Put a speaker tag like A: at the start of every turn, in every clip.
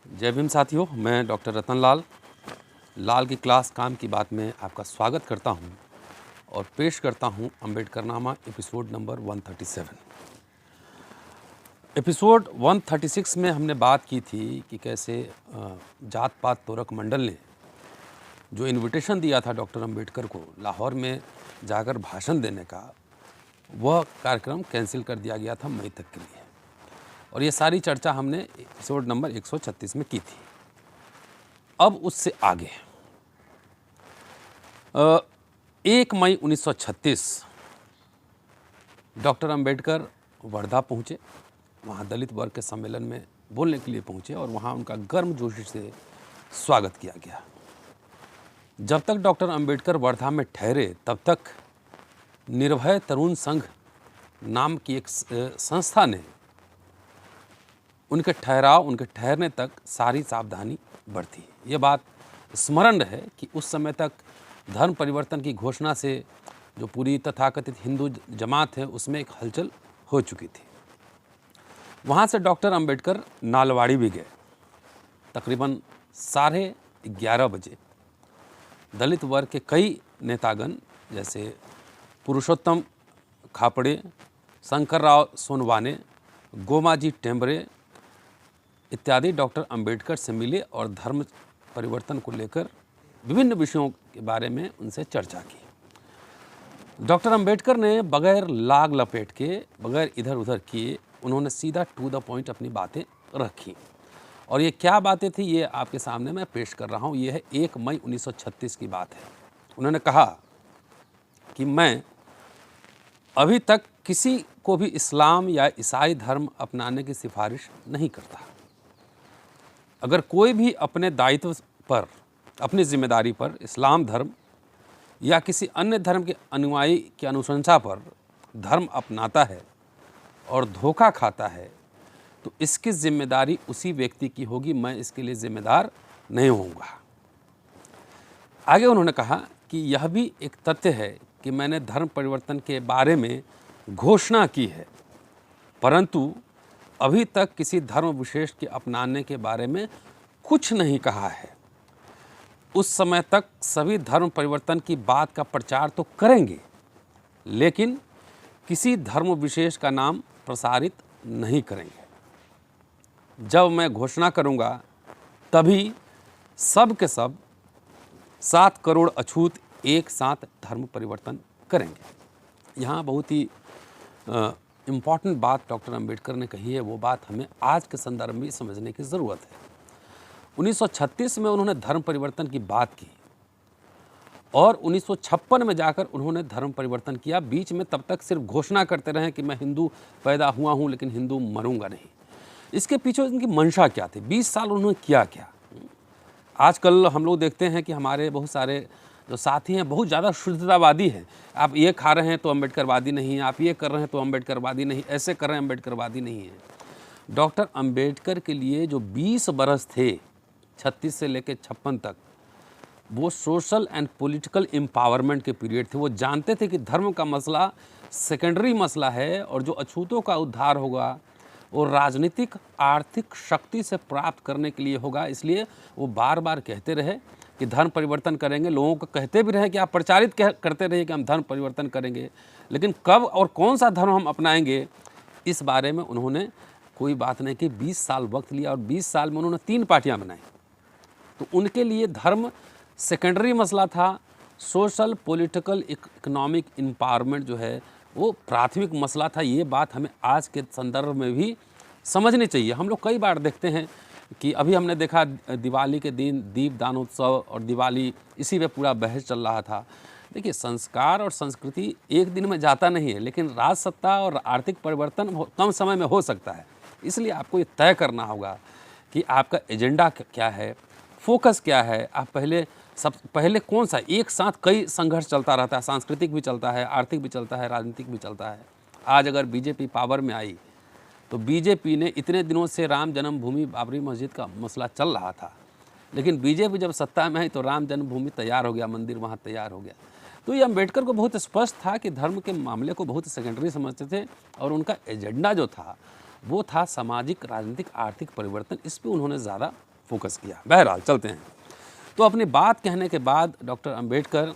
A: जय भीम साथियों, मैं डॉक्टर रतन लाल लाल की क्लास काम की बात में आपका स्वागत करता हूं और पेश करता हूं अम्बेडकरनामा एपिसोड नंबर 137। एपिसोड 136 में हमने बात की थी कि कैसे जात पात तोरक मंडल ने जो इनविटेशन दिया था डॉक्टर अम्बेडकर को लाहौर में जाकर भाषण देने का, वह कार्यक्रम कैंसिल कर दिया गया था मई तक के लिए। और ये सारी चर्चा हमने एपिसोड नंबर 136 में की थी। अब उससे आगे 1 मई 1936 डॉक्टर अंबेडकर वर्धा पहुँचे। वहाँ दलित वर्ग के सम्मेलन में बोलने के लिए पहुँचे और वहाँ उनका गर्मजोशी से स्वागत किया गया। जब तक डॉक्टर अंबेडकर वर्धा में ठहरे तब तक निर्भय तरुण संघ नाम की एक संस्था ने उनके ठहरने तक सारी सावधानी बरती। ये बात स्मरण रहे कि उस समय तक धर्म परिवर्तन की घोषणा से जो पूरी तथाकथित हिंदू जमात है उसमें एक हलचल हो चुकी थी। वहाँ से डॉक्टर अंबेडकर नालवाड़ी भी गए। तकरीबन 11:30 बजे दलित वर्ग के कई नेतागण जैसे पुरुषोत्तम खापड़े, शंकरराव सोनवाने, गोमाजी टेम्बरे इत्यादि डॉक्टर अंबेडकर से मिले और धर्म परिवर्तन को लेकर विभिन्न विषयों के बारे में उनसे चर्चा की। डॉक्टर अंबेडकर ने बगैर लाग लपेट के, बगैर इधर उधर किए, उन्होंने सीधा टू द पॉइंट अपनी बातें रखी। और ये क्या बातें थी ये आपके सामने मैं पेश कर रहा हूँ। ये है 1 मई 1936 की बात है। उन्होंने कहा कि मैं अभी तक किसी को भी इस्लाम या ईसाई धर्म अपनाने की सिफारिश नहीं करता। अगर कोई भी अपने दायित्व पर, अपनी जिम्मेदारी पर इस्लाम धर्म या किसी अन्य धर्म के अनुयायी की अनुशंसा पर धर्म अपनाता है और धोखा खाता है तो इसकी जिम्मेदारी उसी व्यक्ति की होगी, मैं इसके लिए जिम्मेदार नहीं होऊंगा। आगे उन्होंने कहा कि यह भी एक तथ्य है कि मैंने धर्म परिवर्तन के बारे में घोषणा की है, परंतु अभी तक किसी धर्म विशेष के अपनाने के बारे में कुछ नहीं कहा है। उस समय तक सभी धर्म परिवर्तन की बात का प्रचार तो करेंगे, लेकिन किसी धर्म विशेष का नाम प्रसारित नहीं करेंगे। जब मैं घोषणा करूंगा तभी सब के सब 7 करोड़ अछूत एक साथ धर्म परिवर्तन करेंगे। यहाँ बहुत ही इम्पॉर्टेंट बात डॉक्टर अंबेडकर ने कही है, वो बात हमें आज के संदर्भ में समझने की ज़रूरत है। 1936 में उन्होंने धर्म परिवर्तन की बात की और 1956 में जाकर उन्होंने धर्म परिवर्तन किया। बीच में तब तक सिर्फ घोषणा करते रहे कि मैं हिंदू पैदा हुआ हूँ लेकिन हिंदू मरूंगा नहीं। इसके पीछे उनकी मंशा क्या थी? 20 साल उन्होंने किया क्या? आजकल हम लोग देखते हैं कि हमारे बहुत सारे जो साथी हैं बहुत ज़्यादा शुद्धतावादी हैं। आप ये खा रहे हैं तो अम्बेडकरवादी नहीं है, आप ये कर रहे हैं तो अम्बेडकरवादी नहीं, ऐसे कर रहे हैं अम्बेडकरवादी नहीं है। डॉक्टर अम्बेडकर के लिए जो 20 बरस थे 36 से लेकर 56 तक, वो सोशल एंड पॉलिटिकल एम्पावरमेंट के पीरियड थे। वो जानते थे कि धर्म का मसला सेकेंडरी मसला है और जो अछूतों का उद्धार होगा वो राजनीतिक आर्थिक शक्ति से प्राप्त करने के लिए होगा। इसलिए वो बार बार कहते रहे कि धर्म परिवर्तन करेंगे। लोगों को कहते भी रहे कि आप प्रचारित करते रहिए कि हम धर्म परिवर्तन करेंगे, लेकिन कब और कौन सा धर्म हम अपनाएंगे इस बारे में उन्होंने कोई बात नहीं की। 20 साल वक्त लिया और 20 साल में उन्होंने 3 पार्टियां बनाई। तो उनके लिए धर्म सेकेंडरी मसला था, सोशल पॉलिटिकल इकोनॉमिक एम्पावरमेंट जो है वो प्राथमिक मसला था। ये बात हमें आज के संदर्भ में भी समझनी चाहिए। हम लोग कई बार देखते हैं कि अभी हमने देखा दिवाली के दिन दीप दानोत्सव और दिवाली, इसी पे पूरा बहस चल रहा था। देखिए, संस्कार और संस्कृति एक दिन में जाता नहीं है, लेकिन राजसत्ता और आर्थिक परिवर्तन कम समय में हो सकता है। इसलिए आपको ये तय करना होगा कि आपका एजेंडा क्या है, फोकस क्या है। आप पहले कौन सा, एक साथ कई संघर्ष चलता रहता है, सांस्कृतिक भी चलता है, आर्थिक भी चलता है, राजनीतिक भी चलता है। आज अगर बीजेपी पावर में आई तो बीजेपी ने इतने दिनों से राम जन्मभूमि बाबरी मस्जिद का मसला चल रहा था, लेकिन बीजेपी जब सत्ता में आई तो राम जन्मभूमि तैयार हो गया, मंदिर वहाँ तैयार हो गया। तो ये अम्बेडकर को बहुत स्पष्ट था कि धर्म के मामले को बहुत सेकेंडरी समझते थे और उनका एजेंडा जो था वो था सामाजिक, राजनीतिक, आर्थिक परिवर्तन। इस पर उन्होंने ज़्यादा फोकस किया। बहरहाल चलते हैं। तो अपनी बात कहने के बाद डॉक्टर अंबेडकर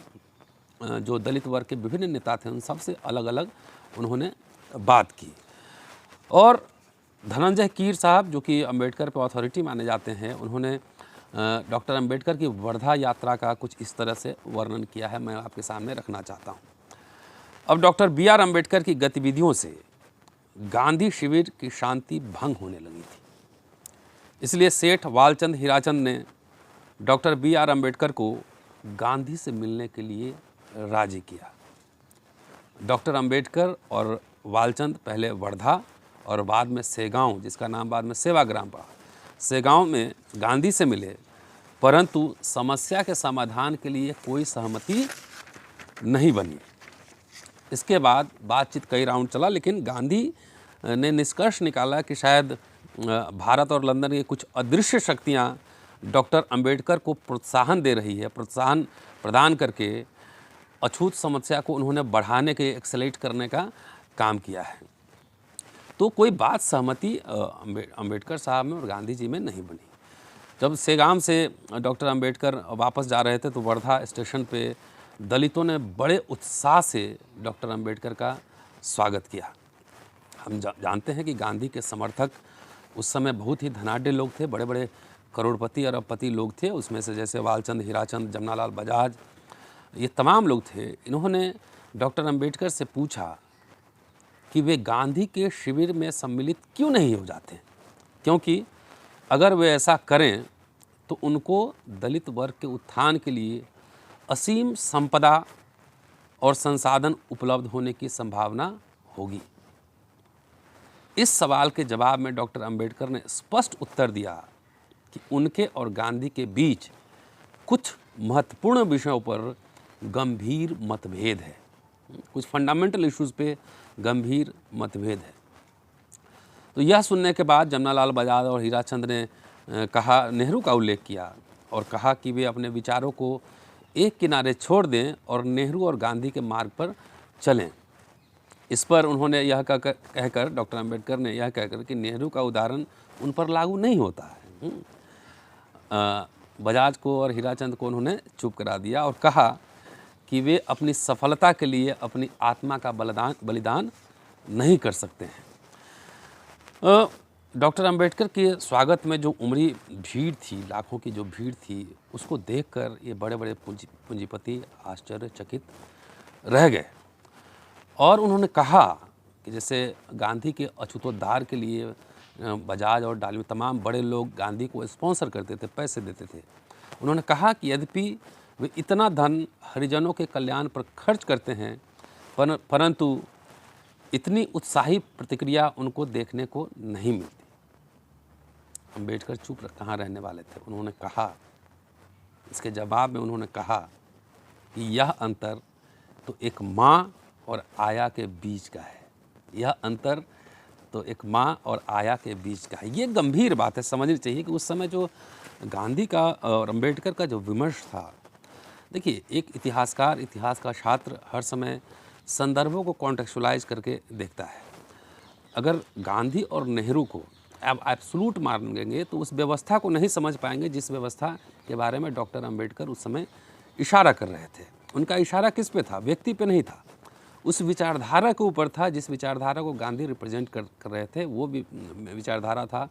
A: जो दलित वर्ग के विभिन्न नेता थे उन सबसे अलग अलग उन्होंने बात की। और धनंजय कीर साहब जो कि अंबेडकर पे अथॉरिटी माने जाते हैं, उन्होंने डॉक्टर अंबेडकर की वर्धा यात्रा का कुछ इस तरह से वर्णन किया है, मैं आपके सामने रखना चाहता हूँ। अब डॉक्टर बी.आर. अंबेडकर की गतिविधियों से गांधी शिविर की शांति भंग होने लगी थी, इसलिए सेठ वालचंद हीराचंद ने डॉक्टर बी.आर. अंबेडकर को गांधी से मिलने के लिए राजी किया। डॉक्टर अंबेडकर और वालचंद पहले वर्धा और बाद में सेगांव, जिसका नाम बाद में सेवाग्राम पड़ा, सेगांव में गांधी से मिले, परंतु समस्या के समाधान के लिए कोई सहमति नहीं बनी। इसके बाद बातचीत कई राउंड चला, लेकिन गांधी ने निष्कर्ष निकाला कि शायद भारत और लंदन की कुछ अदृश्य शक्तियां डॉक्टर अंबेडकर को प्रोत्साहन दे रही है। प्रोत्साहन प्रदान करके अछूत समस्या को उन्होंने बढ़ाने के, एक्सेलेरेट करने का काम किया है। तो कोई बात सहमति अंबेडकर साहब में और गांधी जी में नहीं बनी। जब सेगाम से डॉक्टर अंबेडकर वापस जा रहे थे तो वर्धा स्टेशन पे दलितों ने बड़े उत्साह से डॉक्टर अंबेडकर का स्वागत किया। हम जानते हैं कि गांधी के समर्थक उस समय बहुत ही धनाढ्य लोग थे, बड़े बड़े करोड़पति अरबपति लोग थे। उसमें से जैसे वालचंद हीराचंद, जमनालाल बजाज, ये तमाम लोग थे। इन्होंने डॉक्टर अंबेडकर से पूछा कि वे गांधी के शिविर में सम्मिलित क्यों नहीं हो जाते, क्योंकि अगर वे ऐसा करें तो उनको दलित वर्ग के उत्थान के लिए असीम संपदा और संसाधन उपलब्ध होने की संभावना होगी। इस सवाल के जवाब में डॉक्टर अंबेडकर ने स्पष्ट उत्तर दिया कि उनके और गांधी के बीच कुछ महत्वपूर्ण विषयों पर गंभीर मतभेद है, कुछ फंडामेंटल इश्यूज पे गंभीर मतभेद है। तो यह सुनने के बाद जमनालाल बजाज और हीराचंद ने नेहरू का उल्लेख किया और कहा कि वे अपने विचारों को एक किनारे छोड़ दें और नेहरू और गांधी के मार्ग पर चलें। इस पर उन्होंने यह कहकर डॉक्टर अंबेडकर ने यह कहकर कि नेहरू का उदाहरण उन पर लागू नहीं होता है, बजाज को और हीराचंद को उन्होंने चुप करा दिया और कहा कि वे अपनी सफलता के लिए अपनी आत्मा का बलिदान नहीं कर सकते हैं। डॉक्टर अंबेडकर के स्वागत में जो उमड़ी भीड़ थी, लाखों की जो भीड़ थी, उसको देखकर ये बड़े बड़े पूंजीपति आश्चर्यचकित रह गए और उन्होंने कहा कि जैसे गांधी के अछूतोद्धार के लिए बजाज और डालमी तमाम बड़े लोग गांधी को स्पॉन्सर करते थे, पैसे देते थे। उन्होंने कहा कि यद्यपि वे इतना धन हरिजनों के कल्याण पर खर्च करते हैं, परंतु इतनी उत्साही प्रतिक्रिया उनको देखने को नहीं मिलती। अंबेडकर चुप कहाँ रहने वाले थे। उन्होंने कहा, इसके जवाब में उन्होंने कहा कि यह अंतर तो एक माँ और आया के बीच का है, यह अंतर तो एक माँ और आया के बीच का है। ये गंभीर बात है, समझनी चाहिए कि उस समय जो गांधी का और अंबेडकर का जो विमर्श था, देखिए एक इतिहासकार, इतिहास का छात्र हर समय संदर्भों को कॉन्टेक्चुअलाइज करके देखता है। अगर गांधी और नेहरू को अब एब्सोल्यूट मानेंगे तो उस व्यवस्था को नहीं समझ पाएंगे जिस व्यवस्था के बारे में डॉक्टर अंबेडकर उस समय इशारा कर रहे थे। उनका इशारा किस पे था? व्यक्ति पे नहीं था, उस विचारधारा के ऊपर था जिस विचारधारा को गांधी रिप्रेजेंट कर रहे थे। वो भी विचारधारा था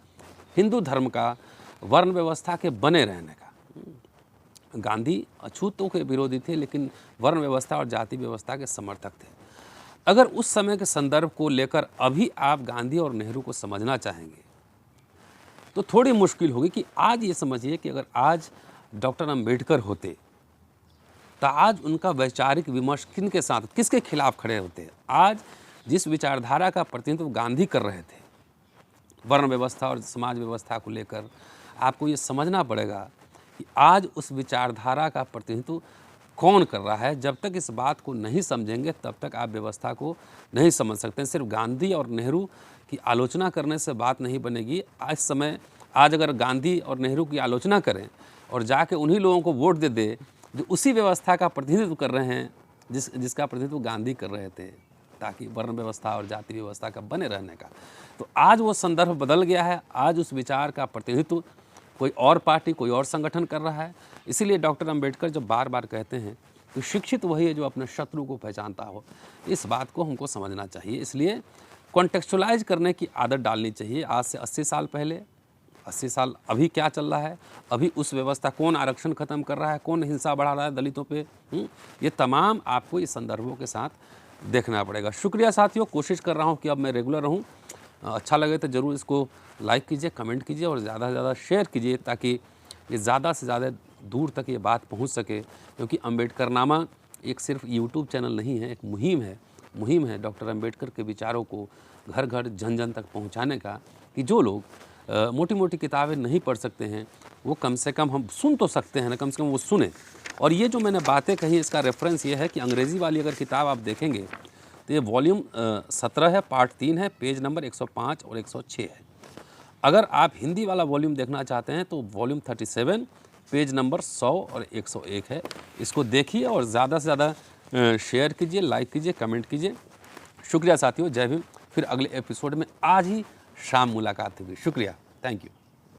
A: हिंदू धर्म का, वर्ण व्यवस्था के बने रहने का। गांधी अछूतों के विरोधी थे, लेकिन वर्ण व्यवस्था और जाति व्यवस्था के समर्थक थे। अगर उस समय के संदर्भ को लेकर अभी आप गांधी और नेहरू को समझना चाहेंगे तो थोड़ी मुश्किल होगी। कि आज ये समझिए कि अगर आज डॉक्टर अंबेडकर होते तो आज उनका वैचारिक विमर्श किन के साथ, किसके खिलाफ खड़े होते। आज जिस विचारधारा का प्रतिनिधित्व गांधी कर रहे थे वर्ण व्यवस्था और समाज व्यवस्था को लेकर, आपको ये समझना पड़ेगा कि आज उस विचारधारा का प्रतिनिधित्व कौन कर रहा है। जब तक इस बात को नहीं समझेंगे तब तक आप व्यवस्था को नहीं समझ सकते। सिर्फ गांधी और नेहरू की आलोचना करने से बात नहीं बनेगी। आज अगर गांधी और नेहरू की आलोचना करें और जाके उन्हीं लोगों को वोट दे दे जो उसी व्यवस्था का प्रतिनिधित्व कर रहे हैं जिसका प्रतिनिधित्व गांधी कर रहे थे, ताकि वर्ण व्यवस्था और जाति व्यवस्था का बने रहने का, तो आज वो संदर्भ बदल गया है। आज उस विचार का प्रतिनिधित्व कोई और पार्टी, कोई और संगठन कर रहा है। इसीलिए डॉक्टर अंबेडकर जब बार बार कहते हैं कि शिक्षित वही है जो अपने शत्रु को पहचानता हो, इस बात को हमको समझना चाहिए। इसलिए कॉन्टेक्चुअलाइज करने की आदत डालनी चाहिए। आज से 80 साल पहले, 80 साल अभी क्या चल रहा है, अभी उस व्यवस्था, कौन आरक्षण खत्म कर रहा है, कौन हिंसा बढ़ा रहा है दलितों पे, ये तमाम आपको इस संदर्भों के साथ देखना पड़ेगा। शुक्रिया साथियों, कोशिश कर रहा हूँ कि अब मैं रेगुलर रहूँ। अच्छा लगे तो ज़रूर इसको लाइक कीजिए, कमेंट कीजिए और ज़्यादा से ज़्यादा शेयर कीजिए, ताकि ये ज़्यादा से ज़्यादा दूर तक ये बात पहुँच सके। क्योंकि अम्बेडकरनामा एक सिर्फ यूट्यूब चैनल नहीं है, एक मुहिम है डॉक्टर अम्बेडकर के विचारों को घर घर जन जन तक पहुँचाने का, कि जो लोग मोटी मोटी किताबें नहीं पढ़ सकते हैं वो कम से कम, हम सुन तो सकते हैं ना, कम से कम वो सुने। और ये जो मैंने बातें कही, इसका रेफरेंस ये है कि अंग्रेज़ी वाली अगर किताब आप देखेंगे तो ये वॉल्यूम 17 है, पार्ट 3 है, पेज नंबर 105 और 106 है। अगर आप हिंदी वाला वॉल्यूम देखना चाहते हैं तो वॉल्यूम 37 पेज नंबर 100 और 101 है। इसको देखिए और ज़्यादा से ज़्यादा शेयर कीजिए, लाइक कीजिए, कमेंट कीजिए। शुक्रिया साथियों, जय भीम। फिर अगले एपिसोड में आज ही शाम मुलाकात होगी। शुक्रिया, थैंक यू।